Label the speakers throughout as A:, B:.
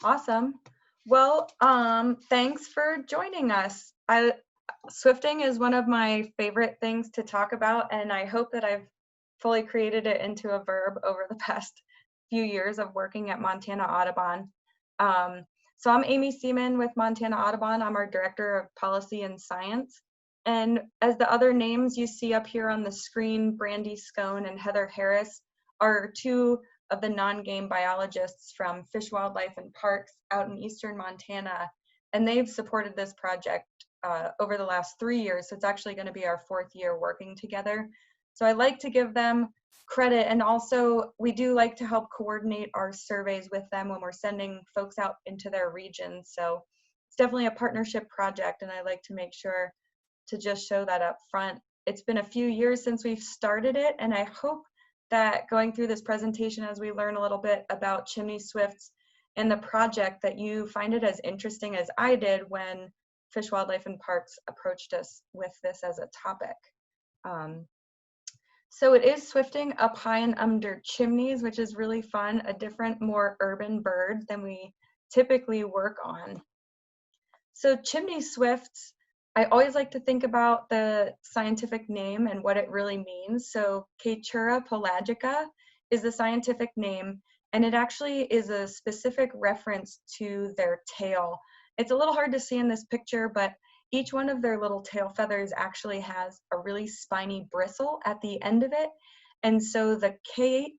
A: Awesome. Well, thanks for joining us. Swifting is one of my favorite things to talk about, and I hope that I've fully created it into a verb over the past few years of working at Montana Audubon. Um, so I'm Amy Seaman with Montana Audubon. I'm our Director of Policy and Science. And as the other names you see up here on the screen, Brandy Scone and Heather Harris, are two of the non-game biologists from Fish, Wildlife, and Parks out in eastern Montana. And they've supported this project over the last 3 years. So it's actually going to be our 4th year working together. So I like to give them credit, and also we do like to help coordinate our surveys with them when we're sending folks out into their regions. So it's definitely a partnership project, and I like to make sure to just show that up front. It's been a few years since we've started it, and I hope that going through this presentation as we learn a little bit about Chimney Swifts and the project, that you find it as interesting as I did when Fish, Wildlife, and Parks approached us with this as a topic. So it is swifting up high and under chimneys, which is really fun, a different, more urban bird than we typically work on. So chimney swifts, I always like to think about the scientific name and what it really means. So Catura pelagica is the scientific name, and it actually is a specific reference to their tail. It's a little hard to see in this picture, but each one of their little tail feathers actually has a really spiny bristle at the end of it. And so the chiate,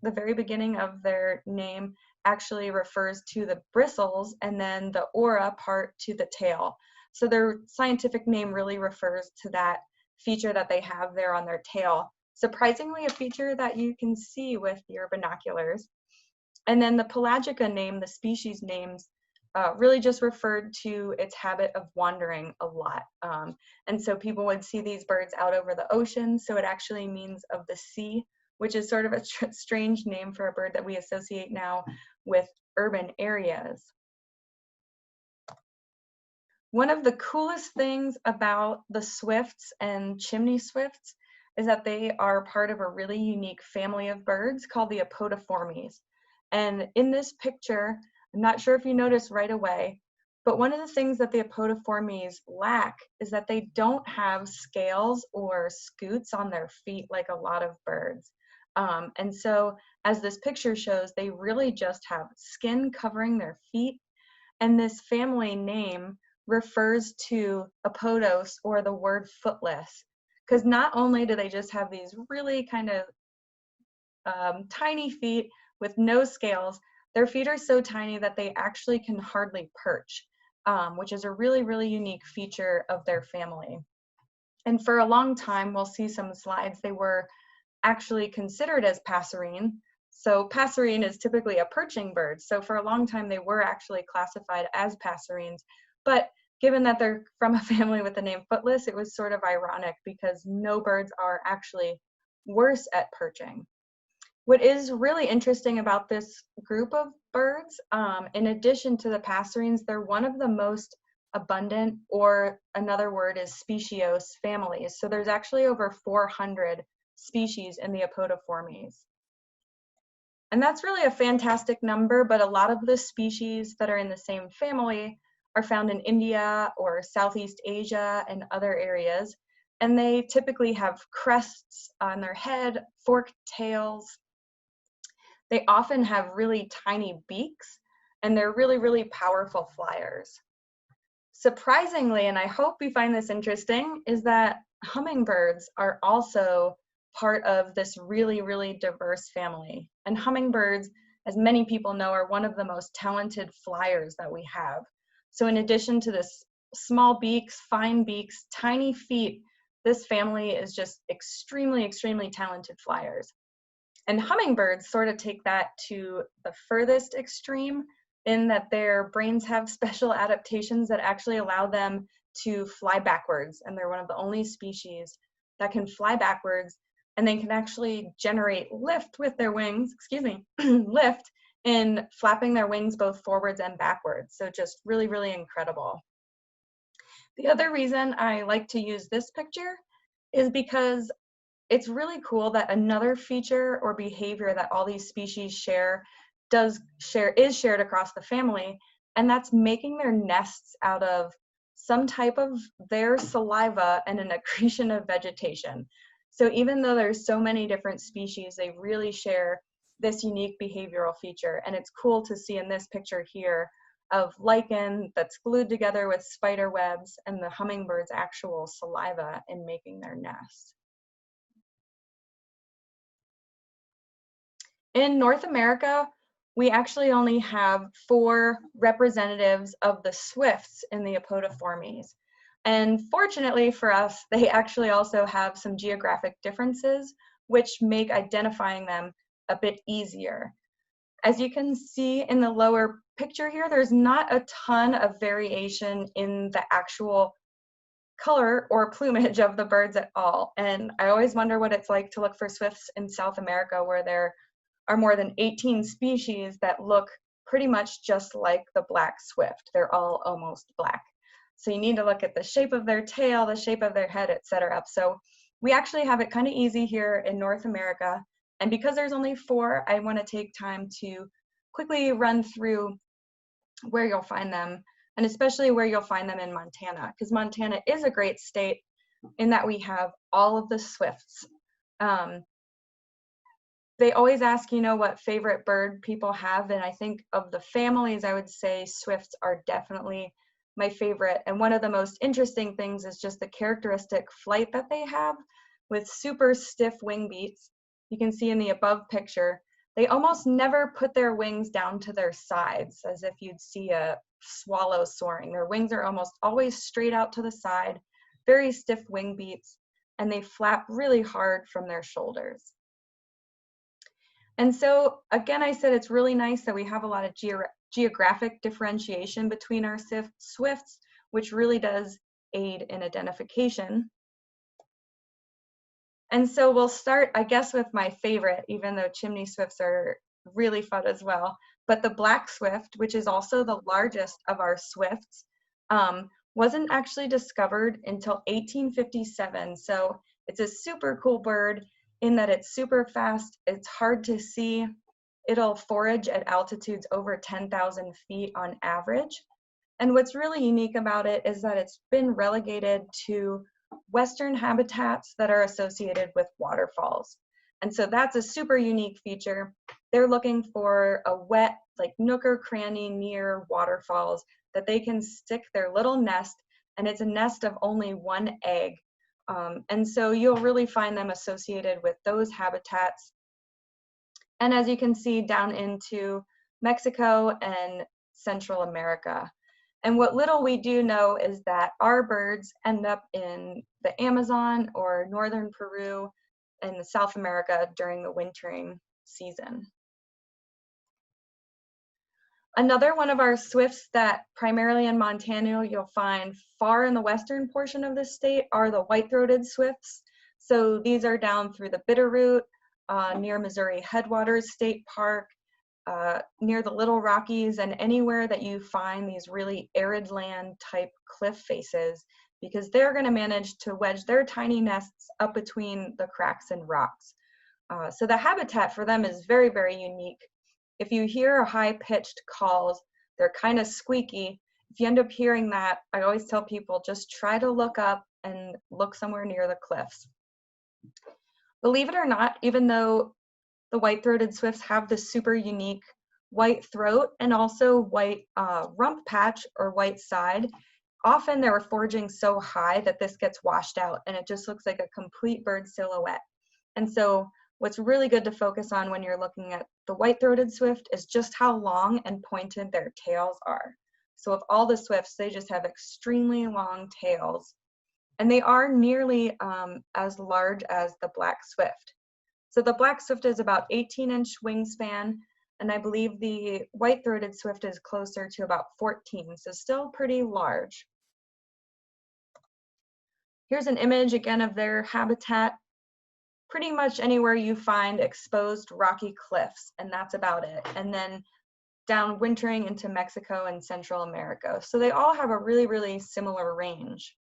A: the very beginning of their name, actually refers to the bristles, and then the aura part to the tail. So their scientific name really refers to that feature that they have there on their tail. Surprisingly, a feature that you can see with your binoculars. And then the pelagica name, the species names, really just referred to its habit of wandering a lot. And so people would see these birds out over the ocean, so it actually means of the sea, which is sort of a strange name for a bird that we associate now with urban areas. One of the coolest things about the swifts and chimney swifts is that they are part of a really unique family of birds called the Apodiformes. And in this picture, I'm not sure if you noticed right away, but one of the things that the Apodiformes lack is that they don't have scales or scutes on their feet like a lot of birds. And so as this picture shows, they really just have skin covering their feet. And this family name refers to apodos, or the word footless, because not only do they just have these really kind of tiny feet with no scales, their feet are so tiny that they actually can hardly perch, which is a really, really unique feature of their family. And for a long time, we'll see some slides, they were actually considered as passerine. So passerine is typically a perching bird. So for a long time, they were actually classified as passerines. But given that they're from a family with the name footless, it was sort of ironic because no birds are actually worse at perching. What is really interesting about this group of birds, in addition to the passerines, they're one of the most abundant, or another word is speciose, families. So there's actually over 400 species in the Apodiformes. And that's really a fantastic number, but a lot of the species that are in the same family are found in India or Southeast Asia and other areas. And they typically have crests on their head, forked tails. They often have really tiny beaks, and they're really, really powerful flyers. Surprisingly, and I hope you find this interesting, is that hummingbirds are also part of this really, really diverse family. And hummingbirds, as many people know, are one of the most talented flyers that we have. So in addition to this small beaks, fine beaks, tiny feet, this family is just extremely, extremely talented flyers. And hummingbirds sort of take that to the furthest extreme, in that their brains have special adaptations that actually allow them to fly backwards. And they're one of the only species that can fly backwards, and they can actually generate lift with their wings, lift in flapping their wings both forwards and backwards. So just really, really incredible. The other reason I like to use this picture is because it's really cool that another feature or behavior that all these species share is shared across the family, and that's making their nests out of some type of their saliva and an accretion of vegetation. So even though there's so many different species, they really share this unique behavioral feature. And it's cool to see in this picture here of lichen that's glued together with spider webs and the hummingbird's actual saliva in making their nest. In North America, we actually only have 4 representatives of the swifts in the Apodiformes. And fortunately for us, they actually also have some geographic differences, which make identifying them a bit easier. As you can see in the lower picture here, there's not a ton of variation in the actual color or plumage of the birds at all. And I always wonder what it's like to look for swifts in South America, where there are more than 18 species that look pretty much just like the black swift. They're all almost black. So you need to look at the shape of their tail, the shape of their head, etc. So we actually have it kind of easy here in North America. And because there's only 4, I want to take time to quickly run through where you'll find them, and especially where you'll find them in Montana, because Montana is a great state in that we have all of the swifts. They always ask, what favorite bird people have, and I think of the families, I would say swifts are definitely my favorite. And one of the most interesting things is just the characteristic flight that they have with super stiff wing beats. You can see in the above picture, they almost never put their wings down to their sides as if you'd see a swallow soaring. Their wings are almost always straight out to the side, very stiff wing beats, and they flap really hard from their shoulders. And so, again, I said it's really nice that we have a lot of geographic differentiation between our swifts, which really does aid in identification. And so we'll start, I guess, with my favorite, even though chimney swifts are really fun as well. But the black swift, which is also the largest of our swifts, wasn't actually discovered until 1857. So it's a super cool bird in that it's super fast, it's hard to see. It'll forage at altitudes over 10,000 feet on average. And what's really unique about it is that it's been relegated to Western habitats that are associated with waterfalls. And so that's a super unique feature. They're looking for a wet, like nook or cranny near waterfalls that they can stick their little nest, and it's a nest of only 1 egg. And so you'll really find them associated with those habitats. And as you can see, down into Mexico and Central America. And what little we do know is that our birds end up in the Amazon or northern Peru and South America during the wintering season. Another one of our swifts that primarily in Montana you'll find far in the western portion of the state are the white-throated swifts. So these are down through the Bitterroot, near Missouri Headwaters State Park, near the Little Rockies, and anywhere that you find these really arid land type cliff faces, because they're going to manage to wedge their tiny nests up between the cracks and rocks. So the habitat for them is very, very unique. If you hear high-pitched calls, they're kind of squeaky. If you end up hearing that, I always tell people just try to look up and look somewhere near the cliffs. Believe it or not, even though the white-throated swifts have this super unique white throat and also white rump patch or white side, often they're foraging so high that this gets washed out and it just looks like a complete bird silhouette. And so what's really good to focus on when you're looking at the white-throated swift is just how long and pointed their tails are. So of all the swifts, they just have extremely long tails, and they are nearly as large as the black swift. So the black swift is about 18-inch wingspan, and I believe the white-throated swift is closer to about 14, so still pretty large. Here's an image again of their habitat. Pretty much anywhere you find exposed rocky cliffs, and that's about it. And then down wintering into Mexico and Central America. So they all have a really, really similar range.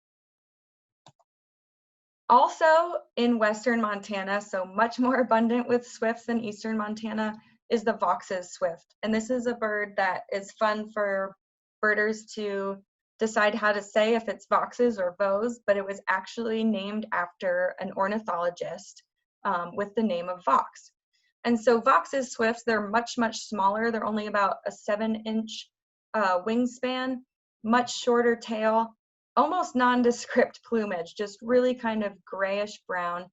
A: Also in Western Montana, so much more abundant with swifts than Eastern Montana, is the Voxes Swift. And this is a bird that is fun for birders to decide how to say, if it's Voxes or Vos, but it was actually named after an ornithologist with the name of Vox. And so Voxes Swifts, they're much, much smaller. They're only about a 7-inch wingspan, much shorter tail, almost nondescript plumage, just really kind of grayish brown.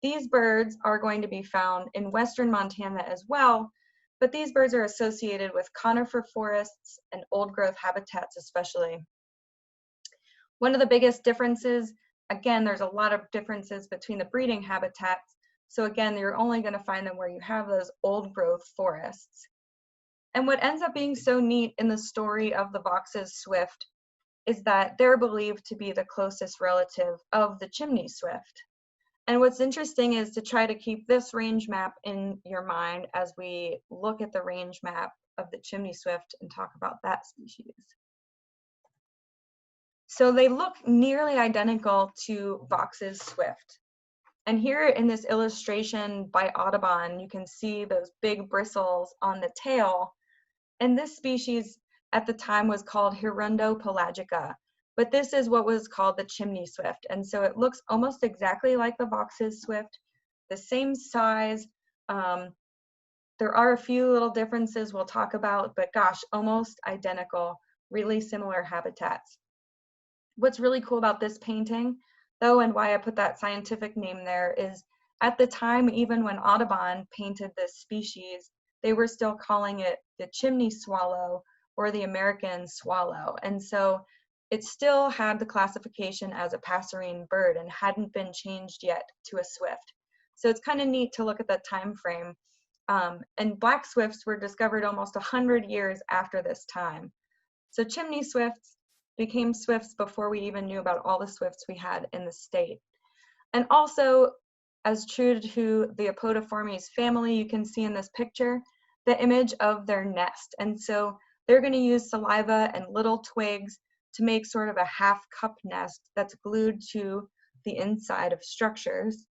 A: These birds are going to be found in western Montana as well, but these birds are associated with conifer forests and old growth habitats especially. One of the biggest differences, again, there's a lot of differences between the breeding habitats. So again, you're only going to find them where you have those old growth forests. And what ends up being so neat in the story of the Voxes Swift is that they're believed to be the closest relative of the Chimney Swift. And what's interesting is to try to keep this range map in your mind as we look at the range map of the Chimney Swift and talk about that species. So they look nearly identical to Voxes Swift. And here in this illustration by Audubon, you can see those big bristles on the tail. And this species at the time was called Hirundo pelagica, but this is what was called the Chimney Swift. And so it looks almost exactly like the Voxes Swift, the same size. There are a few little differences we'll talk about, but gosh, almost identical, really similar habitats. What's really cool about this painting, though, and why I put that scientific name there, is at the time, even when Audubon painted this species, they were still calling it the chimney swallow or the American swallow. And so it still had the classification as a passerine bird and hadn't been changed yet to a swift. So it's kind of neat to look at that time frame. And black swifts were discovered almost 100 years after this time. So chimney swifts became swifts before we even knew about all the swifts we had in the state. And also, as true to the Apodiformes family, you can see in this picture the image of their nest. And so they're going to use saliva and little twigs to make sort of a half cup nest that's glued to the inside of structures.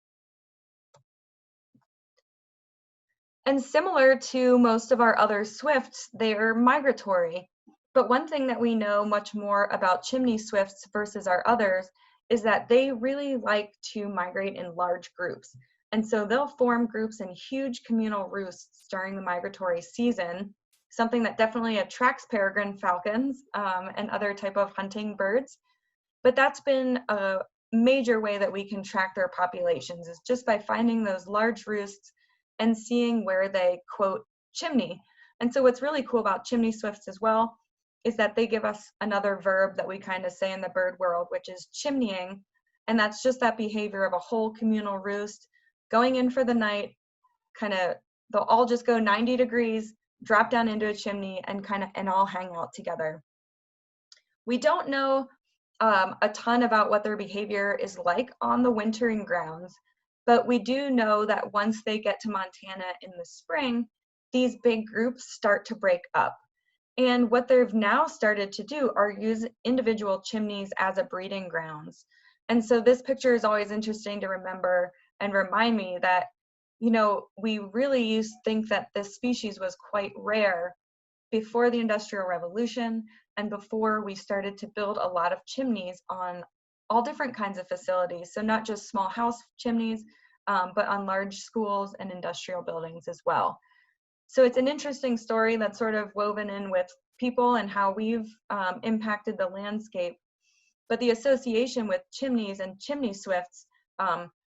A: And similar to most of our other swifts, they are migratory. But one thing that we know much more about chimney swifts versus our others is that they really like to migrate in large groups. And so they'll form groups in huge communal roosts during the migratory season, something that definitely attracts peregrine falcons and other type of hunting birds. But that's been a major way that we can track their populations, is just by finding those large roosts and seeing where they, quote, chimney. And so what's really cool about chimney swifts as well is that they give us another verb that we kind of say in the bird world, which is chimneying. And that's just that behavior of a whole communal roost going in for the night, they'll all just go 90 degrees, drop down into a chimney and all hang out together. We don't know a ton about what their behavior is like on the wintering grounds, but we do know that once they get to Montana in the spring, these big groups start to break up. And what they've now started to do are use individual chimneys as a breeding grounds. And so this picture is always interesting to remember and remind me that, you know, we really used to think that this species was quite rare before the Industrial Revolution and before we started to build a lot of chimneys on all different kinds of facilities. So not just small house chimneys, but on large schools and industrial buildings as well. So it's an interesting story that's sort of woven in with people and how we've impacted the landscape. But the association with chimneys and chimney swifts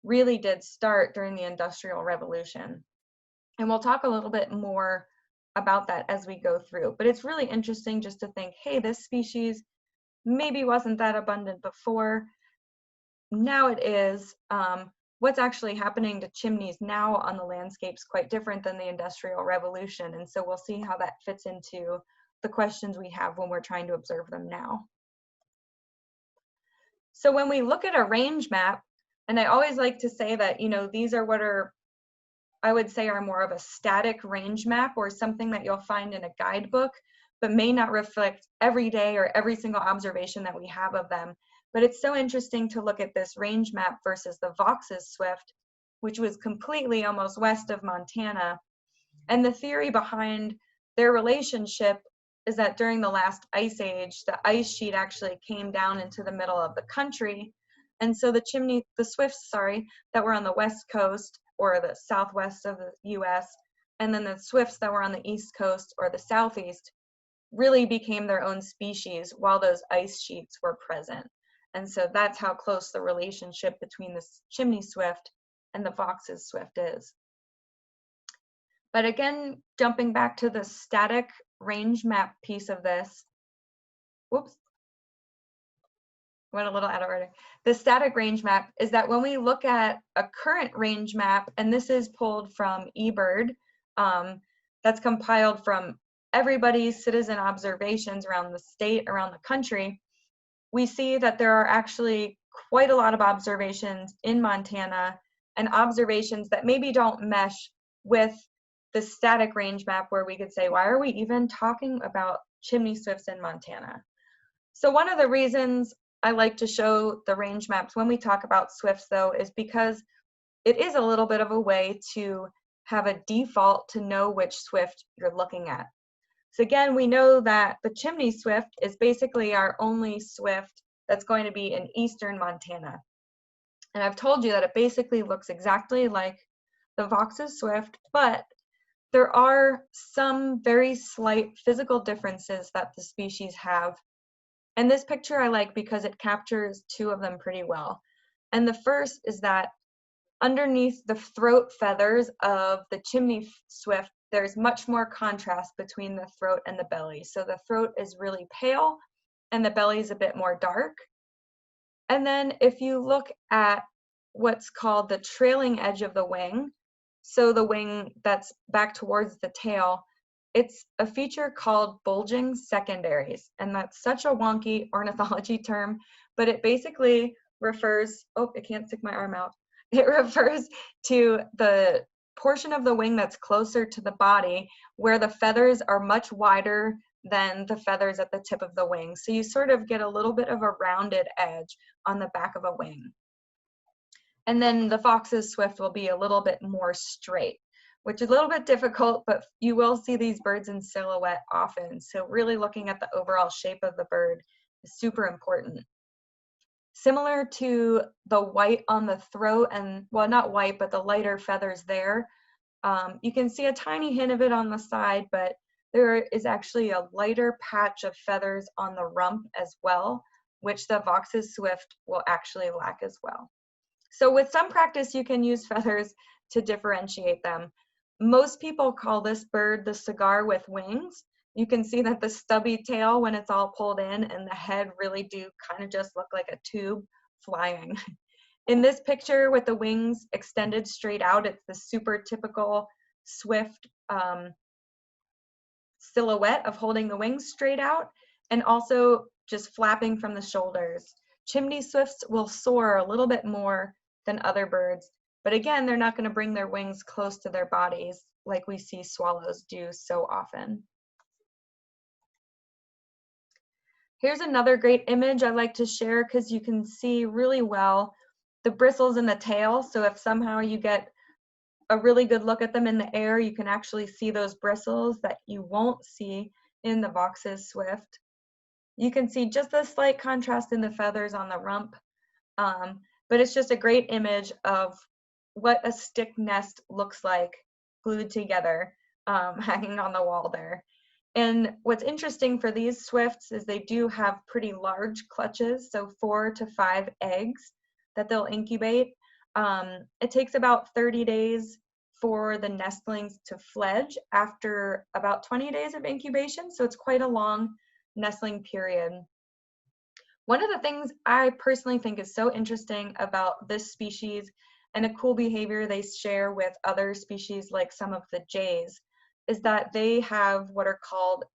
A: really did start during the Industrial Revolution. And we'll talk a little bit more about that as we go through. But it's really interesting just to think, hey, this species maybe wasn't that abundant before. Now it is. What's actually happening to chimneys now on the landscape is quite different than the Industrial Revolution. And so we'll see how that fits into the questions we have when we're trying to observe them now. So when we look at a range map, and I always like to say that, you know, these are what are, I would say, are more of a static range map or something that you'll find in a guidebook, but may not reflect every day or every single observation that we have of them. But it's so interesting to look at this range map versus the Voxes Swift, which was completely almost west of Montana. And the theory behind their relationship is that during the last ice age, the ice sheet actually came down into the middle of the country. And so the Swifts, that were on the west coast or the southwest of the US, and then the Swifts that were on the east coast or the southeast really became their own species while those ice sheets were present. And so that's how close the relationship between the Chimney Swift and the Voxes Swift is. But again, jumping back to the static range map piece of this, whoops, went a little out of order. The static range map is that when we look at a current range map, and this is pulled from eBird, that's compiled from everybody's citizen observations around the state, around the country, we see that there are actually quite a lot of observations in Montana, and observations that maybe don't mesh with the static range map where we could say, why are we even talking about chimney swifts in Montana? So one of the reasons I like to show the range maps when we talk about swifts, though, is because it is a little bit of a way to have a default to know which swift you're looking at. So again, we know that the chimney swift is basically our only swift that's going to be in eastern Montana. And I've told you that it basically looks exactly like the Voxes Swift, but there are some very slight physical differences that the species have. And this picture I like because it captures two of them pretty well. And the first is that underneath the throat feathers of the chimney swift, there's much more contrast between the throat and the belly. So the throat is really pale and the belly is a bit more dark. And then if you look at what's called the trailing edge of the wing, so the wing that's back towards the tail, it's a feature called bulging secondaries. And that's such a wonky ornithology term, but it basically refers, oh, I can't stick my arm out. It refers to the portion of the wing that's closer to the body where the feathers are much wider than the feathers at the tip of the wing. So you sort of get a little bit of a rounded edge on the back of a wing. And then the Voxes Swift will be a little bit more straight, which is a little bit difficult, but you will see these birds in silhouette often. So really looking at the overall shape of the bird is super important. Similar to the white on the throat and, well, not white, but the lighter feathers there, you can see a tiny hint of it on the side, but there is actually a lighter patch of feathers on the rump as well, which the Voxes Swift will actually lack as well. So with some practice, you can use feathers to differentiate them. Most people call this bird the cigar with wings. You can see that the stubby tail, when it's all pulled in, and the head really do kind of just look like a tube flying. In this picture with the wings extended straight out, it's the super typical swift silhouette of holding the wings straight out and also just flapping from the shoulders. Chimney swifts will soar a little bit more than other birds, but again, they're not going to bring their wings close to their bodies like we see swallows do so often. Here's another great image I like to share because you can see really well the bristles in the tail. So if somehow you get a really good look at them in the air, you can actually see those bristles that you won't see in the Voxes Swift. You can see just a slight contrast in the feathers on the rump, but it's just a great image of what a stick nest looks like glued together, hanging on the wall there. And what's interesting for these swifts is they do have pretty large clutches, so 4 to 5 eggs that they'll incubate. It takes about 30 days for the nestlings to fledge after about 20 days of incubation, so it's quite a long nestling period. One of the things I personally think is so interesting about this species and a cool behavior they share with other species like some of the jays is that they have what are called,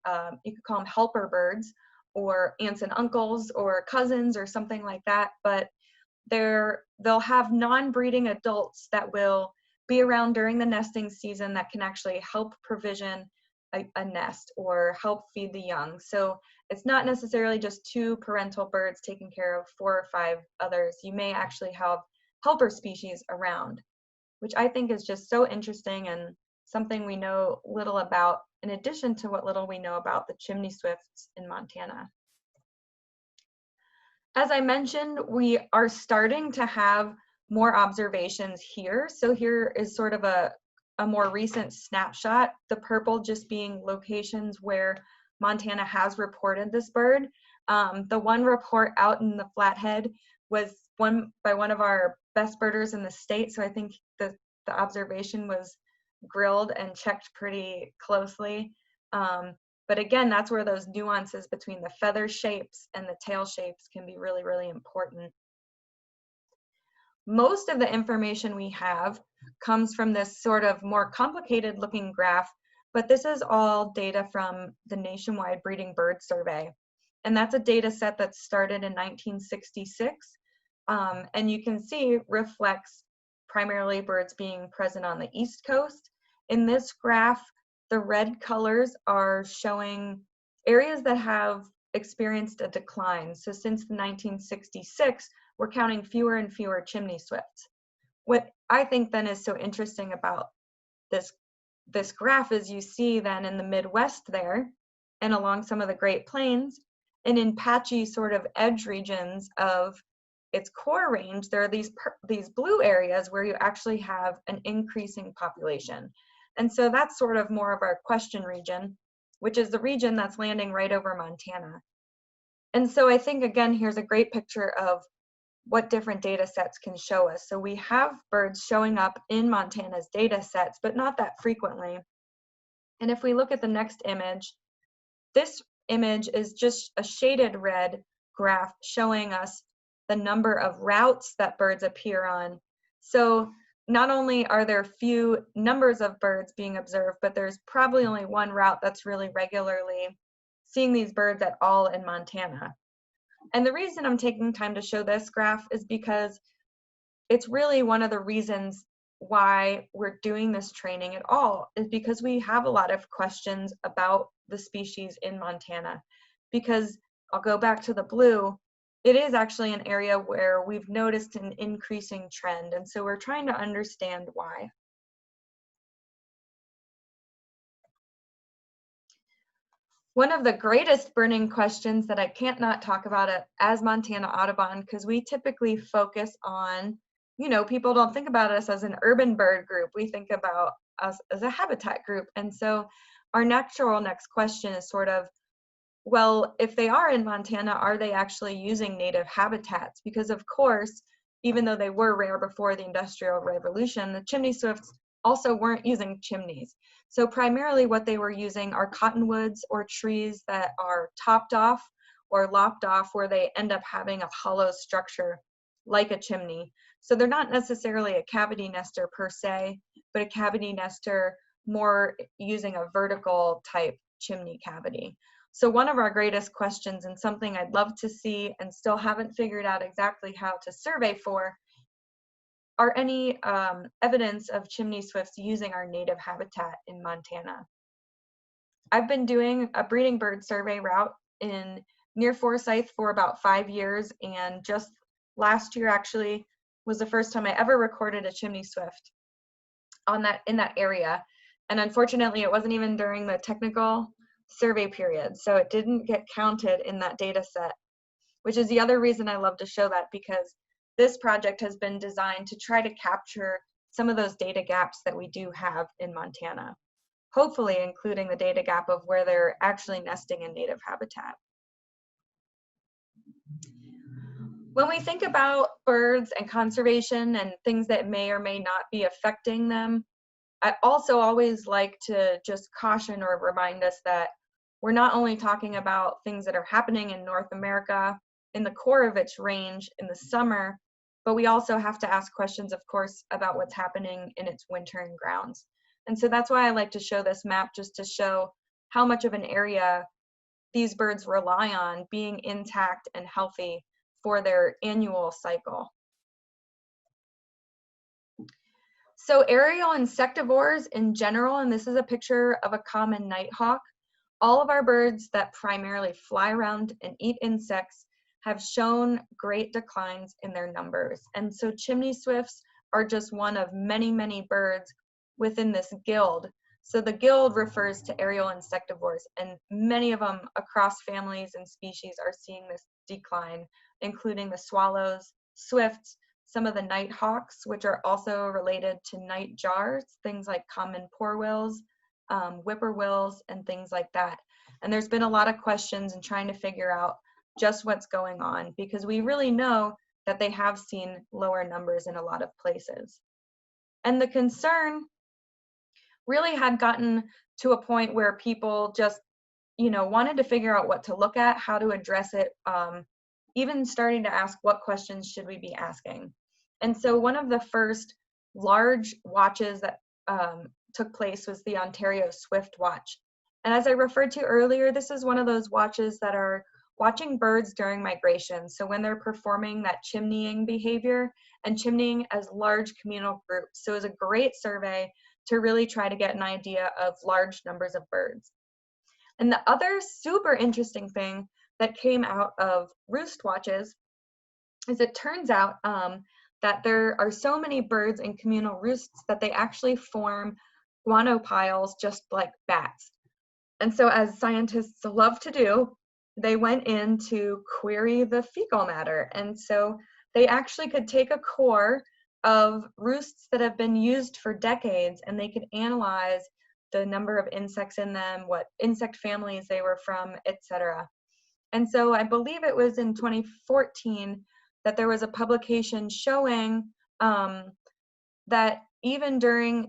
A: you could call them helper birds or aunts and uncles or cousins or something like that, but they'll have non-breeding adults that will be around during the nesting season that can actually help provision a nest or help feed the young. So it's not necessarily just 2 parental birds taking care of 4 or 5 others. You may actually have helper species around, which I think is just so interesting and something we know little about, in addition to what little we know about the chimney swifts in Montana. As I mentioned, we are starting to have more observations here. So here is sort of a more recent snapshot, the purple just being locations where Montana has reported this bird. The one report out in the Flathead was by one of our best birders in the state, so I think the observation was grilled and checked pretty closely. But again, that's where those nuances between the feather shapes and the tail shapes can be really, really important. Most of the information we have comes from this sort of more complicated looking graph, but this is all data from the Nationwide Breeding Bird Survey. And that's a data set that started in 1966. And you can see reflects primarily birds being present on the East Coast. In this graph, the red colors are showing areas that have experienced a decline. So since 1966, we're counting fewer and fewer chimney swifts. What I think then is so interesting about this graph is you see then in the Midwest there, and along some of the Great Plains, and in patchy sort of edge regions of its core range, there are these blue areas where you actually have an increasing population. And so that's sort of more of our question region, which is the region that's landing right over Montana. And so I think, again, here's a great picture of what different data sets can show us. So we have birds showing up in Montana's data sets, but not that frequently. And if we look at the next image, this image is just a shaded red graph showing us the number of routes that birds appear on. So not only are there few numbers of birds being observed, but there's probably only one route that's really regularly seeing these birds at all in Montana. And the reason I'm taking time to show this graph is because it's really one of the reasons why we're doing this training at all, is because we have a lot of questions about the species in Montana. Because I'll go back to the blue, it is actually an area where we've noticed an increasing trend, and so we're trying to understand why. One of the greatest burning questions that I can't not talk about it as Montana Audubon, because we typically focus on, you know, people don't think about us as an urban bird group. We think about us as a habitat group. And so our natural next question is sort of, well, if they are in Montana, are they actually using native habitats? Because of course, even though they were rare before the Industrial Revolution, the chimney swifts also weren't using chimneys. So primarily what they were using are cottonwoods or trees that are topped off or lopped off, where they end up having a hollow structure like a chimney. So they're not necessarily a cavity nester per se, but a cavity nester more using a vertical type chimney cavity. So one of our greatest questions, and something I'd love to see and still haven't figured out exactly how to survey for, are any evidence of chimney swifts using our native habitat in Montana. I've been doing a breeding bird survey route near Forsyth for about 5 years, and just last year actually was the first time I ever recorded a chimney swift in that area. And unfortunately, it wasn't even during the technical survey period, so it didn't get counted in that data set, which is the other reason I love to show that, because this project has been designed to try to capture some of those data gaps that we do have in Montana, hopefully including the data gap of where they're actually nesting in native habitat. When we think about birds and conservation and things that may or may not be affecting them, I also always like to just caution or remind us that we're not only talking about things that are happening in North America in the core of its range in the summer, but we also have to ask questions, of course, about what's happening in its wintering grounds. And so that's why I like to show this map, just to show how much of an area these birds rely on being intact and healthy for their annual cycle. So aerial insectivores in general, and this is a picture of a common nighthawk, all of our birds that primarily fly around and eat insects have shown great declines in their numbers. And so chimney swifts are just one of many, many birds within this guild. So the guild refers to aerial insectivores, and many of them across families and species are seeing this decline, including the swallows, swifts, some of the nighthawks, which are also related to nightjars, things like common porwills, whippoorwills, and things like that. And there's been a lot of questions in trying to figure out just what's going on, because we really know that they have seen lower numbers in a lot of places. And the concern really had gotten to a point where people just, wanted to figure out what to look at, how to address it, even starting to ask what questions should we be asking. And so one of the first large watches that took place was the Ontario Swift Watch. And as I referred to earlier, this is one of those watches that are watching birds during migration. So when they're performing that chimneying behavior and chimneying as large communal groups. So it was a great survey to really try to get an idea of large numbers of birds. And the other super interesting thing that came out of roost watches is it turns out that there are so many birds in communal roosts that they actually form guano piles just like bats. And so, as scientists love to do, they went in to query the fecal matter. And so they actually could take a core of roosts that have been used for decades, and they could analyze the number of insects in them, what insect families they were from, etc. And so I believe it was in 2014 that there was a publication showing that even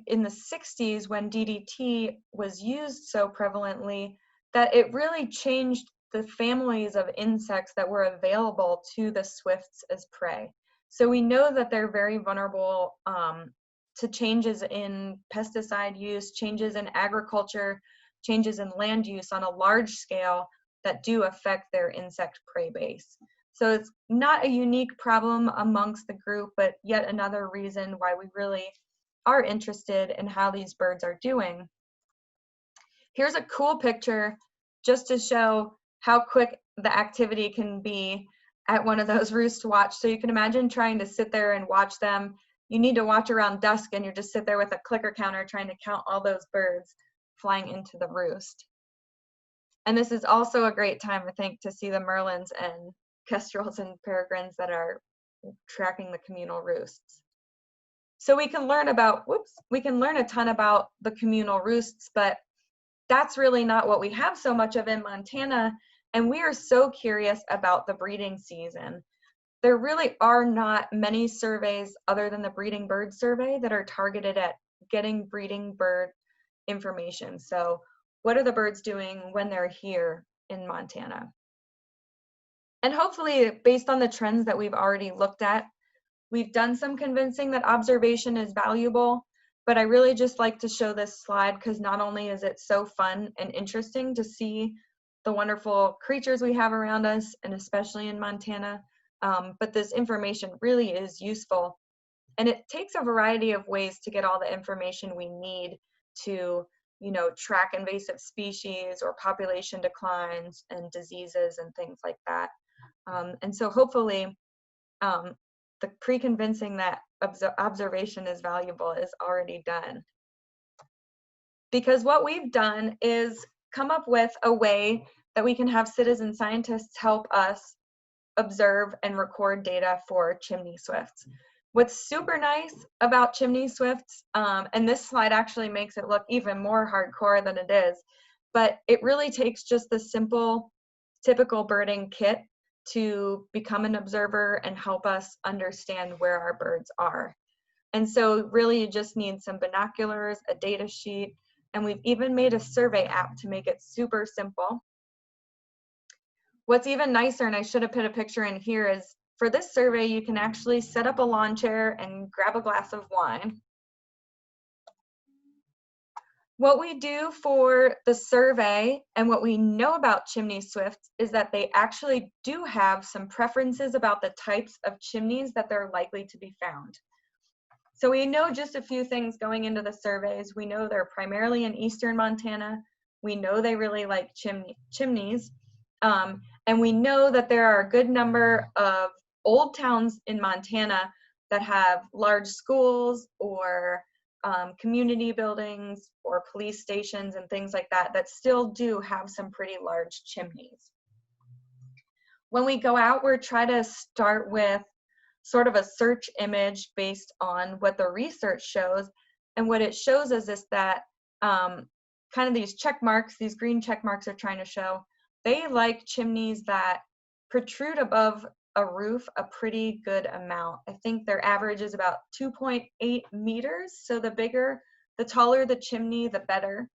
A: in the 60s when DDT was used so prevalently, that it really changed the families of insects that were available to the swifts as prey. So we know that they're very vulnerable to changes in pesticide use, changes in agriculture, changes in land use on a large scale that do affect their insect prey base. So it's not a unique problem amongst the group, but yet another reason why we really are interested in how these birds are doing. Here's a cool picture just to show how quick the activity can be at one of those roost watch. So you can imagine trying to sit there and watch them. You need to watch around dusk and you just sit there with a clicker counter trying to count all those birds flying into the roost. And this is also a great time, I think, to see the merlins and kestrels and peregrines that are tracking the communal roosts. So we can learn a ton about the communal roosts, but that's really not what we have so much of in Montana. And we are so curious about the breeding season. There really are not many surveys other than the breeding bird survey that are targeted at getting breeding bird information. So what are the birds doing when they're here in Montana? And hopefully, based on the trends that we've already looked at, we've done some convincing that observation is valuable, but I really just like to show this slide because not only is it so fun and interesting to see the wonderful creatures we have around us, and especially in Montana, but this information really is useful. And it takes a variety of ways to get all the information we need to, track invasive species or population declines and diseases and things like that. And so hopefully the pre-convincing that observation is valuable is already done. Because what we've done is come up with a way that we can have citizen scientists help us observe and record data for chimney swifts. What's super nice about chimney swifts, and this slide actually makes it look even more hardcore than it is, but it really takes just the simple, typical birding kit to become an observer and help us understand where our birds are. And so really you just need some binoculars, a data sheet, and we've even made a survey app to make it super simple. What's even nicer, and I should have put a picture in here, is for this survey, you can actually set up a lawn chair and grab a glass of wine. What we do for the survey and what we know about chimney swifts is that they actually do have some preferences about the types of chimneys that they're likely to be found. So we know just a few things going into the surveys. We know they're primarily in eastern Montana. We know they really like chimneys. And we know that there are a good number of old towns in Montana that have large schools or community buildings or police stations and things like that that still do have some pretty large chimneys. When we go out, we're trying to start with sort of a search image based on what the research shows. And what it shows us is that kind of these check marks, these green check marks are trying to show, they like chimneys that protrude above a roof a pretty good amount. I think their average is about 2.8 meters. So the taller the chimney, the better.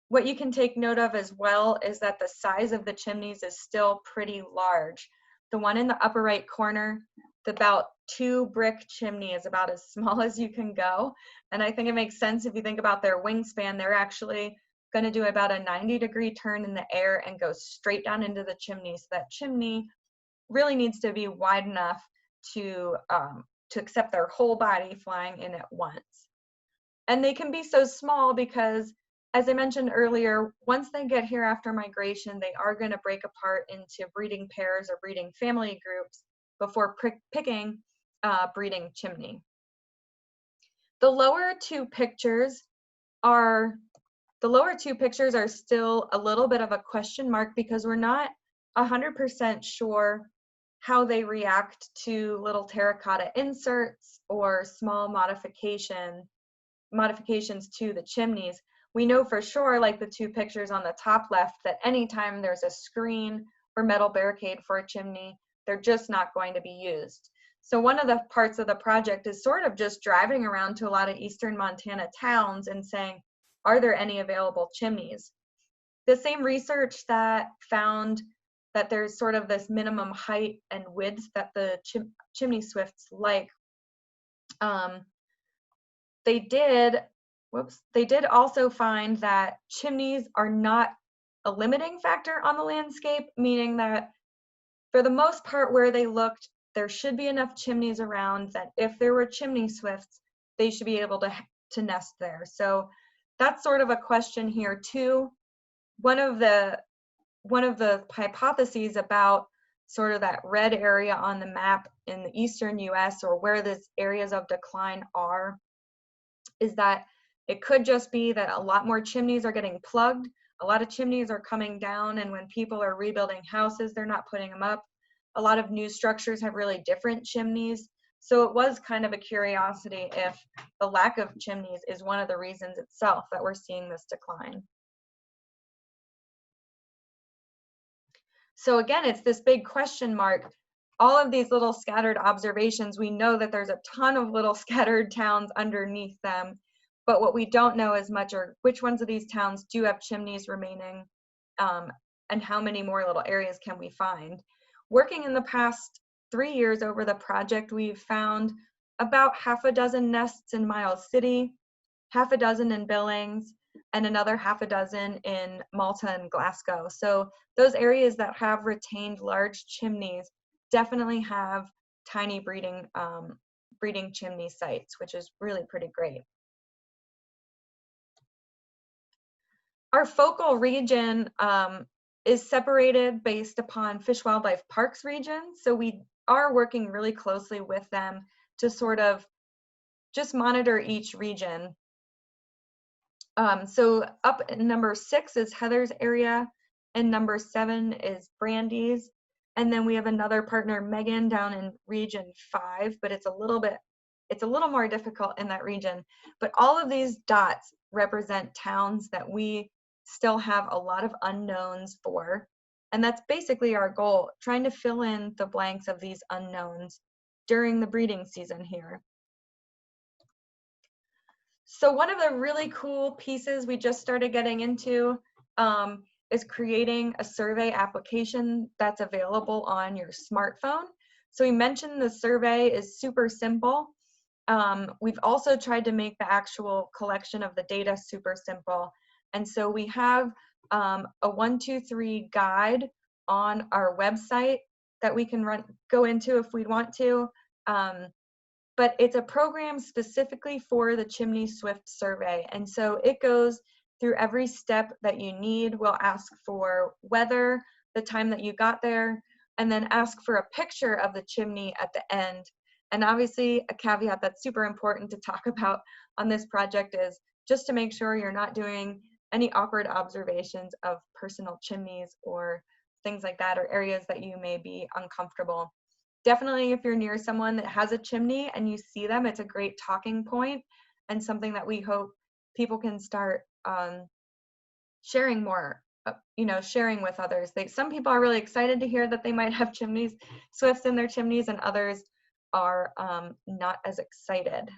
A: What you can take note of as well is that the size of the chimneys is still pretty large. The one in the upper right corner, the about 2 brick chimney is about as small as you can go. And I think it makes sense if you think about their wingspan, they're actually going to do about a 90-degree turn in the air and go straight down into the chimney. So that chimney really needs to be wide enough to accept their whole body flying in at once. And they can be so small because, as I mentioned earlier, once they get here after migration, they are going to break apart into breeding pairs or breeding family groups before picking breeding chimney. The lower two pictures are still a little bit of a question mark because we're not 100% sure how they react to little terracotta inserts or small modifications to the chimneys. We know for sure, like the 2 pictures on the top left, that anytime there's a screen or metal barricade for a chimney, they're just not going to be used. So one of the parts of the project is sort of just driving around to a lot of eastern Montana towns and saying, are there any available chimneys? The same research that found that there's sort of this minimum height and width that the chimney swifts like, they did also find that chimneys are not a limiting factor on the landscape, meaning that for the most part where they looked, there should be enough chimneys around that if there were chimney swifts, they should be able to nest there. So that's sort of a question here too. One of the hypotheses about sort of that red area on the map in the eastern US, or where these areas of decline are, is that it could just be that a lot more chimneys are getting plugged, a lot of chimneys are coming down, and when people are rebuilding houses, they're not putting them up. A lot of new structures have really different chimneys. So it was kind of a curiosity if the lack of chimneys is one of the reasons itself that we're seeing this decline. So again, it's this big question mark. All of these little scattered observations, we know that there's a ton of little scattered towns underneath them, but what we don't know as much are which ones of these towns do have chimneys remaining, and how many more little areas can we find. Working in the past 3 years over the project, we've found about 6 nests in Miles City, 6 in Billings, and another 6 in Malta and Glasgow. So those areas that have retained large chimneys definitely have tiny breeding chimney sites, which is really pretty great. Our focal region is separated based upon Fish Wildlife Parks region. So we are working really closely with them to sort of just monitor each region. So up at number 6 is Heather's area, and number 7 is Brandy's. And then we have another partner, Megan, down in region 5, but it's a little more difficult in that region. But all of these dots represent towns that we still have a lot of unknowns for. And that's basically our goal, trying to fill in the blanks of these unknowns during the breeding season here. So one of the really cool pieces we just started getting into is creating a survey application that's available on your smartphone. So we mentioned the survey is super simple. We've also tried to make the actual collection of the data super simple. And so we have a 1, 2, 3 guide on our website that we can go into if we want to. But it's a program specifically for the Chimney Swift survey. And so it goes through every step that you need. We'll ask for weather, the time that you got there, and then ask for a picture of the chimney at the end. And obviously a caveat that's super important to talk about on this project is just to make sure you're not doing any awkward observations of personal chimneys or things like that, or areas that you may be uncomfortable. Definitely if you're near someone that has a chimney and you see them, it's a great talking point and something that we hope people can start sharing more, sharing with others. Some people are really excited to hear that they might have chimneys, swifts in their chimneys, and others are not as excited.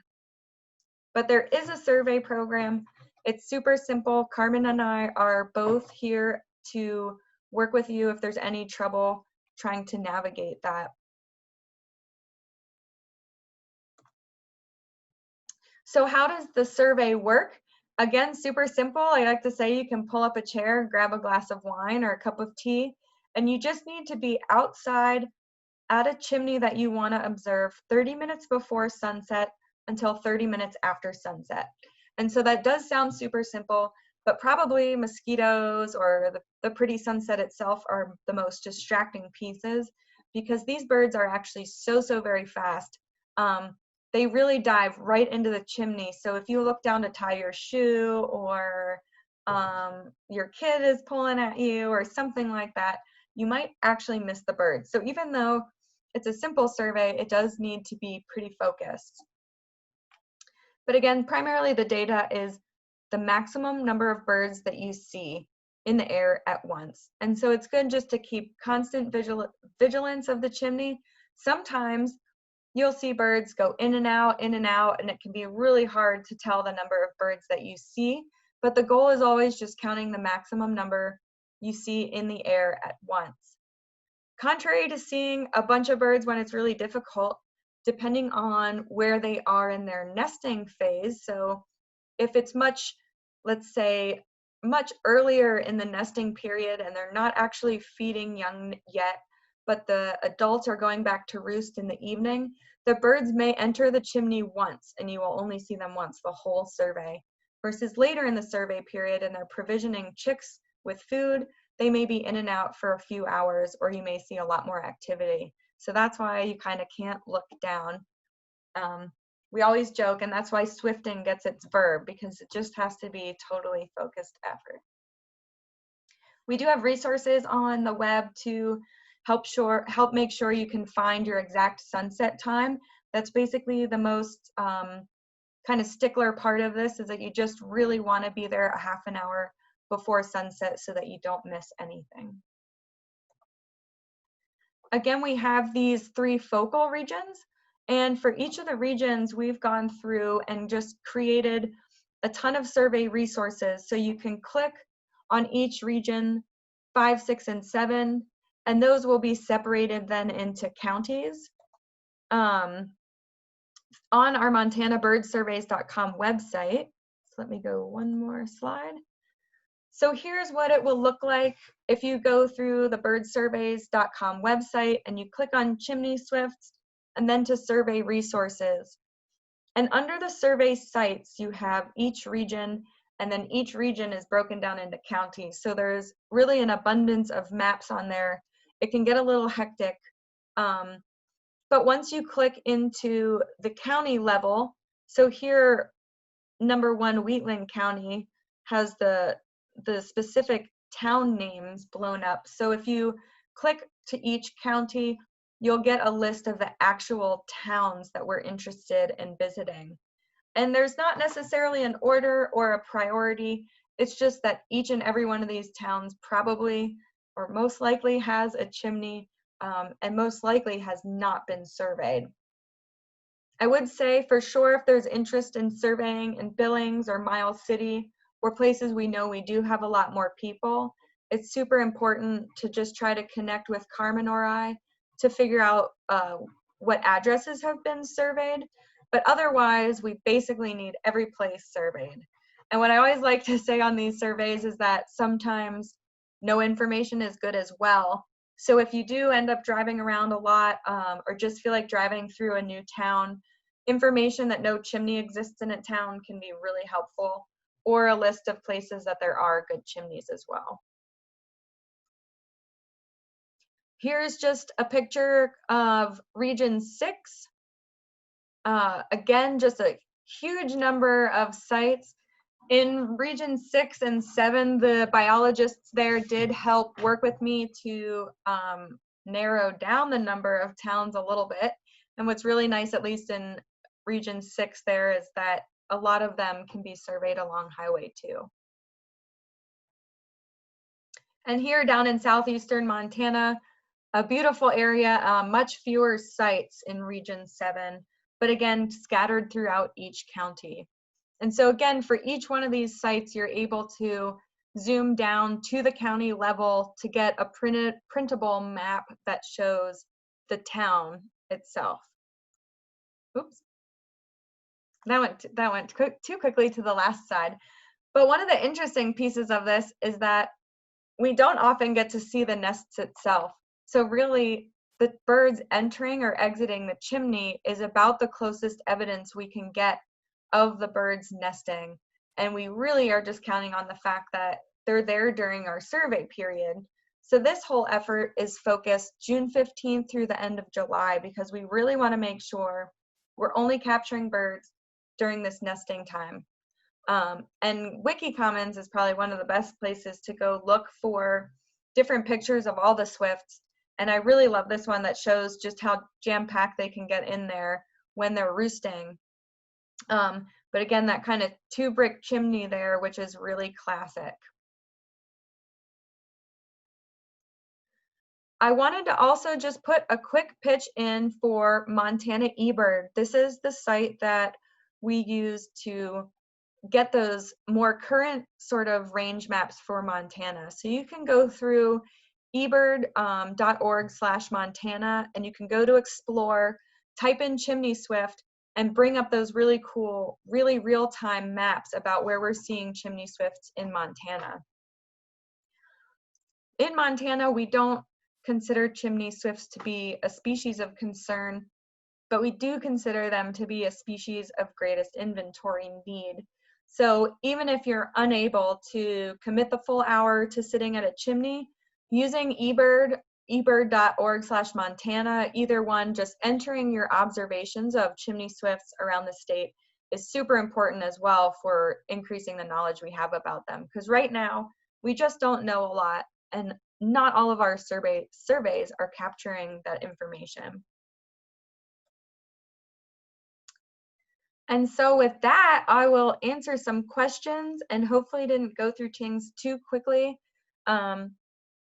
A: But there is a survey program. It's super simple. Carmen and I are both here to work with you if there's any trouble trying to navigate that. So how does the survey work? Again, super simple. I like to say you can pull up a chair, grab a glass of wine or a cup of tea, and you just need to be outside at a chimney that you want to observe 30 minutes before sunset until 30 minutes after sunset. And so that does sound super simple, but probably mosquitoes or the pretty sunset itself are the most distracting pieces, because these birds are actually so very fast. They really dive right into the chimney. So if you look down to tie your shoe, or your kid is pulling at you or something like that, you might actually miss the birds. So even though it's a simple survey, it does need to be pretty focused. But again, primarily the data is the maximum number of birds that you see in the air at once. And so it's good just to keep constant vigilance of the chimney. Sometimes you'll see birds go in and out, and it can be really hard to tell the number of birds that you see. But the goal is always just counting the maximum number you see in the air at once. Contrary to seeing a bunch of birds when it's really difficult, depending on where they are in their nesting phase. So if it's let's say, much earlier in the nesting period and they're not actually feeding young yet, but the adults are going back to roost in the evening, the birds may enter the chimney once and you will only see them once the whole survey. Versus later in the survey period and they're provisioning chicks with food, they may be in and out for a few hours, or you may see a lot more activity. So that's why you kind of can't look down. We always joke, and that's why swifting gets its verb, because it just has to be totally focused effort. We do have resources on the web to help make sure you can find your exact sunset time. That's basically the most kind of stickler part of this, is that you just really want to be there a half an hour before sunset so that you don't miss anything. Again, we have these 3 focal regions, and for each of the regions we've gone through and just created a ton of survey resources. So you can click on each region 5, 6, and 7, and those will be separated then into counties. On our MontanaBirdSurveys.com website, so let me go one more slide. So here's what it will look like if you go through the birdsurveys.com website and you click on Chimney Swifts and then to survey resources. And under the survey sites, you have each region, and then each region is broken down into counties. So there's really an abundance of maps on there. It can get a little hectic. But once you click into the county level, so here, number 1, Wheatland County has the specific town names blown up. So if you click to each county, you'll get a list of the actual towns that we're interested in visiting. And there's not necessarily an order or a priority. It's just that each and every one of these towns probably, or most likely, has a chimney, and most likely has not been surveyed. I would say for sure, if there's interest in surveying in Billings or Miles City, or places we know we do have a lot more people, it's super important to just try to connect with Carmen or I to figure out what addresses have been surveyed. But otherwise, we basically need every place surveyed. And what I always like to say on these surveys is that sometimes no information is good as well. So if you do end up driving around a lot, or just feel like driving through a new town, information that no chimney exists in a town can be really helpful, or a list of places that there are good chimneys as well. Here's just a picture of Region 6. Again, just a huge number of sites. In region 6 and 7, the biologists there did help work with me to narrow down the number of towns a little bit. And what's really nice, at least in region 6 there, is that a lot of them can be surveyed along Highway 2. And here down in southeastern Montana, a beautiful area, much fewer sites in region 7, but again, scattered throughout each county. And so again, for each one of these sites, you're able to zoom down to the county level to get a printable map that shows the town itself. Oops, that went too quickly to the last side. But one of the interesting pieces of this is that we don't often get to see the nests itself. So really, the birds entering or exiting the chimney is about the closest evidence we can get of the birds nesting. And we really are just counting on the fact that they're there during our survey period. So this whole effort is focused June 15th through the end of July, because we really want to make sure we're only capturing birds during this nesting time. And Wiki Commons is probably one of the best places to go look for different pictures of all the swifts. And I really love this one that shows just how jam-packed they can get in there when they're roosting. But again, that kind of 2-brick chimney there, which is really classic. I wanted to also just put a quick pitch in for Montana eBird. This is the site that we use to get those more current sort of range maps for Montana. So you can go through ebird.org/Montana, and you can go to Explore, type in Chimney Swift, and bring up those really cool, really real-time maps about where we're seeing chimney swifts in Montana. In Montana, we don't consider chimney swifts to be a species of concern, but we do consider them to be a species of greatest inventory need. So even if you're unable to commit the full hour to sitting at a chimney, using eBird, ebird.org/Montana, either one, just entering your observations of chimney swifts around the state is super important as well for increasing the knowledge we have about them. Because right now, we just don't know a lot, and not all of our surveys are capturing that information. And so with that, I will answer some questions, and hopefully didn't go through things too quickly.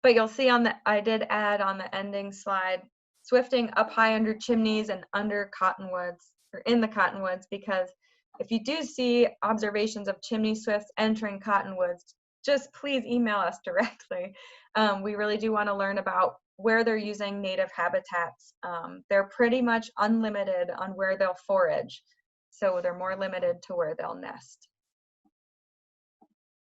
A: But you'll see I did add on the ending slide, swifting up high under chimneys and under cottonwoods, or in the cottonwoods, because if you do see observations of chimney swifts entering cottonwoods, just please email us directly. We really do want to learn about where they're using native habitats. They're pretty much unlimited on where they'll forage, so they're more limited to where they'll nest.